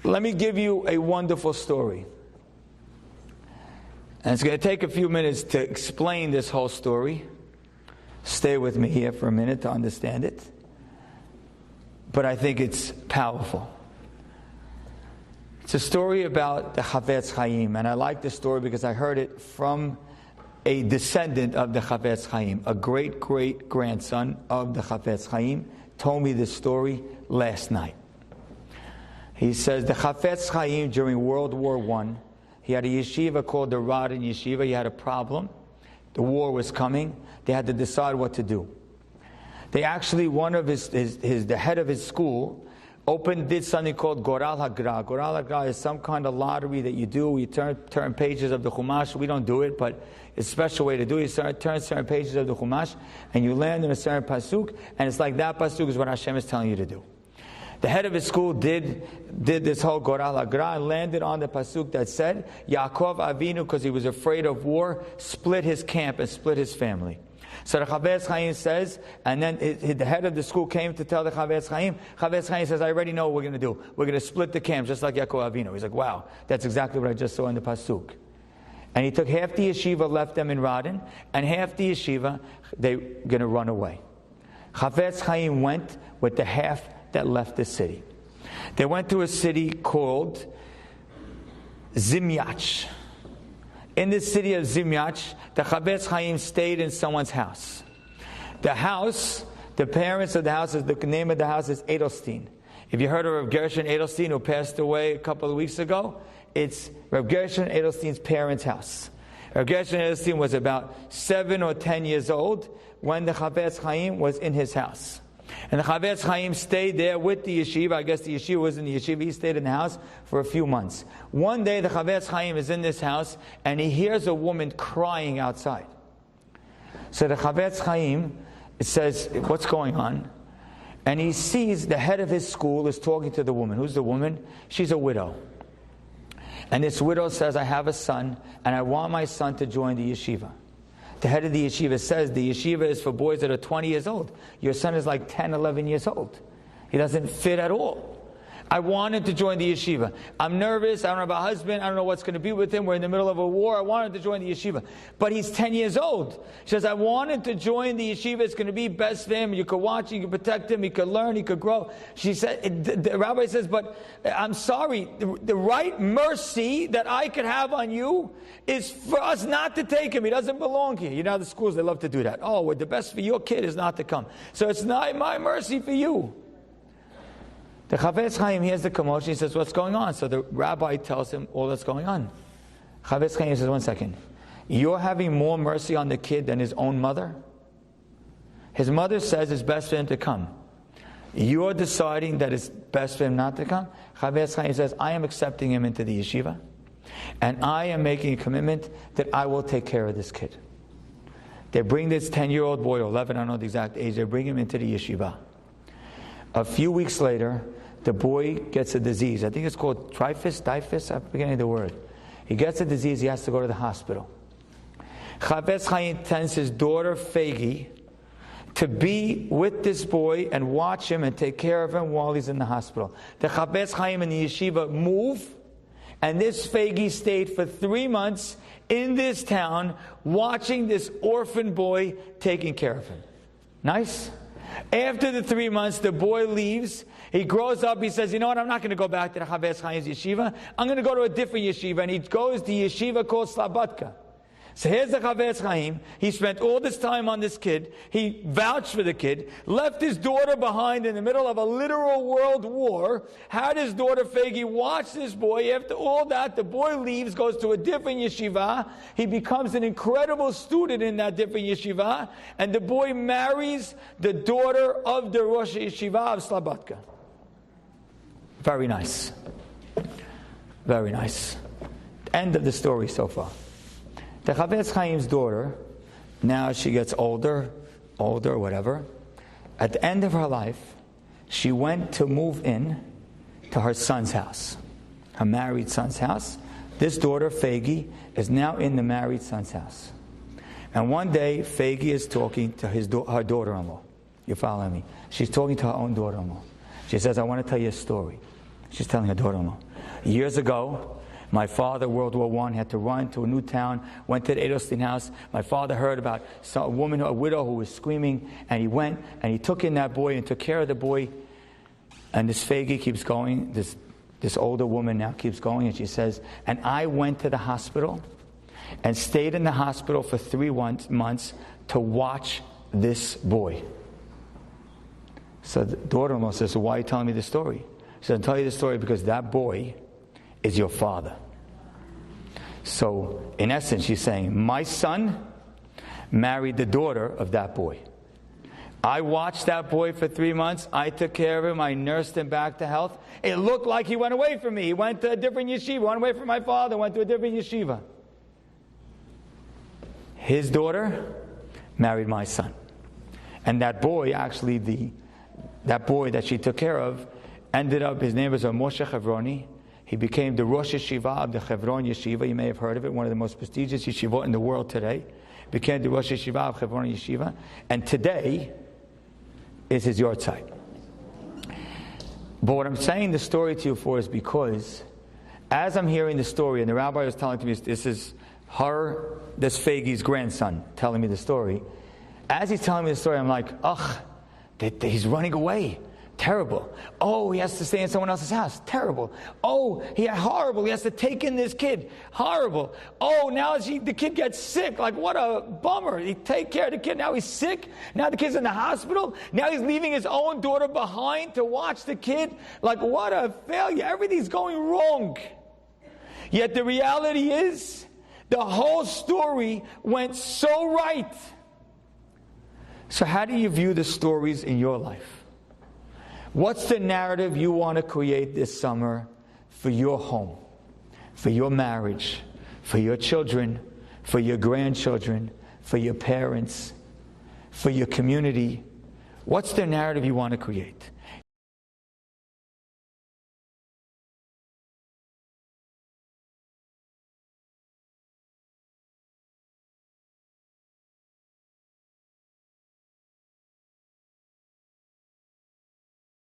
Let me give you a wonderful story. And it's going to take a few minutes to explain this whole story. Stay with me here for a minute to understand it. But I think it's powerful. It's a story about the Chavetz Chaim. And I like this story because I heard it from a descendant of the Chavetz Chaim. A great-great-grandson of the Chavetz Chaim told me this story last night. He says the Chavetz Chaim during World War I, he had a yeshiva called the Radin Yeshiva. He had a problem. The war was coming. They had to decide what to do. They actually, one of the head of his school, did something called Goral HaGra. Goral HaGra is some kind of lottery that you do. You turn pages of the Chumash. We don't do it, but it's a special way to do it. You turn certain pages of the Chumash, and you land in a certain pasuk, and it's like that pasuk is what Hashem is telling you to do. The head of his school did this whole Goral HaGra and landed on the pasuk that said, Yaakov Avinu, because he was afraid of war, split his camp and split his family. So the Chavetz Chaim says, and then the head of the school came to tell the Chavetz Chaim. Chavetz Chaim says, I already know what we're going to do. We're going to split the camp just like Yaakov Avinu. He's like, wow, that's exactly what I just saw in the pasuk. And he took half the yeshiva, left them in Radin, and half the yeshiva, they're going to run away. Chavetz Chaim went with the half that left the city. They went to a city called Zimyach. In the city of Zimyach, the Chavetz Chaim stayed in someone's house. The house, the parents of the house, the name of the house is Edelstein. If you heard of Rav Gershon Edelstein, who passed away a couple of weeks ago, it's Rav Gershon Edelstein's parents' house. Rav Gershon Edelstein was about 7 or 10 years old when the Chavetz Chaim was in his house. And the Chavetz Chaim stayed there with the yeshiva. I guess the yeshiva was in the yeshiva. He stayed in the house for a few months. One day the Chavetz Chaim is in this house and he hears a woman crying outside. So the Chavetz Chaim says, what's going on? And he sees the head of his school is talking to the woman. Who's the woman? She's a widow. And this widow says, I have a son and I want my son to join the yeshiva. The head of the yeshiva says the yeshiva is for boys that are 20 years old. Your son is like 10, 11 years old. He doesn't fit at all. I wanted to join the yeshiva. I'm nervous. I don't have a husband. I don't know what's going to be with him. We're in the middle of a war. I wanted to join the yeshiva. But he's 10 years old. She says, I wanted to join the yeshiva. It's going to be best for him. You could watch him. You could protect him. He could learn. He could grow. She said, the rabbi says, but I'm sorry. The right mercy that I could have on you is for us not to take him. He doesn't belong here. You know, the schools, they love to do that. Oh, well, the best for your kid is not to come. So it's not my mercy for you. The Chavetz Chaim hears the commotion. He says, what's going on? So the rabbi tells him all that's going on. Chavetz Chaim says, 1 second. You're having more mercy on the kid than his own mother? His mother says it's best for him to come. You're deciding that it's best for him not to come? Chavetz Chaim says, I am accepting him into the yeshiva. And I am making a commitment that I will take care of this kid. They bring this 10-year-old boy, or 11, I don't know the exact age, they bring him into the yeshiva. A few weeks later, the boy gets a disease. I think it's called typhus, I'm forgetting the word. He gets a disease, he has to go to the hospital. Chavetz Chaim sends his daughter, Fegi, to be with this boy and watch him and take care of him while he's in the hospital. The Chavetz Chaim and the yeshiva move, and this Fegi stayed for 3 months in this town, watching this orphan boy, taking care of him. Nice? After the 3 months, the boy leaves. He grows up. He says, you know what? I'm not going to go back to the Chavetz Chaim's yeshiva. I'm going to go to a different yeshiva. And he goes to yeshiva called Slabodka. So here's the Chavetz Chaim. He spent all this time on this kid. He vouched for the kid. Left his daughter behind in the middle of a literal world war. Had his daughter Fegi watch this boy. After all that, the boy leaves, goes to a different yeshiva. He becomes an incredible student in that different yeshiva. And the boy marries the daughter of the Rosh Yeshiva of Slabodka. Very nice. Very nice. End of the story so far. The Chavetz Chaim's daughter, now she gets older, whatever. At the end of her life, she went to move in to her son's house, her married son's house. This daughter, Fegi, is now in the married son's house. And one day, Fegi is talking to her daughter-in-law. You follow me? She's talking to her own daughter-in-law. She says, I want to tell you a story. She's telling her daughter-in-law. Years ago, my father, World War I, had to run to a new town, went to the Edelstein house. My father heard about a woman, a widow who was screaming, and he went and he took in that boy and took care of the boy. And this Fagi keeps going, this older woman now keeps going, and she says, and I went to the hospital and stayed in the hospital for 3 months to watch this boy. So the daughter-in-law says, so why are you telling me this story? She said, I'll tell you this story because that boy is your father. So, in essence, she's saying, my son married the daughter of that boy. I watched that boy for 3 months. I took care of him. I nursed him back to health. It looked like he went away from me. He went to a different yeshiva. Went away from my father. Went to a different yeshiva. His daughter married my son. And that boy, actually, that boy that she took care of, ended up, his name was Moshe Chevroni. He became the Rosh Yeshiva of the Chevron Yeshiva. You may have heard of it, one of the most prestigious yeshivot in the world today. Became the Rosh Yeshiva of Chevron Yeshiva. And today is his yahrzeit. But what I'm saying the story to you for is because as I'm hearing the story, and the rabbi was telling to me, this is this Fagi's grandson telling me the story. As he's telling me the story, I'm like, ugh, he's running away. Terrible. Oh, he has to stay in someone else's house. Terrible. Oh, horrible. He has to take in this kid. Horrible. Oh, now the kid gets sick. Like, what a bummer. He take care of the kid. Now he's sick. Now the kid's in the hospital. Now he's leaving his own daughter behind to watch the kid. Like, what a failure. Everything's going wrong. Yet the reality is, the whole story went so right. So how do you view the stories in your life? What's the narrative you want to create this summer for your home, for your marriage, for your children, for your grandchildren, for your parents, for your community? What's the narrative you want to create?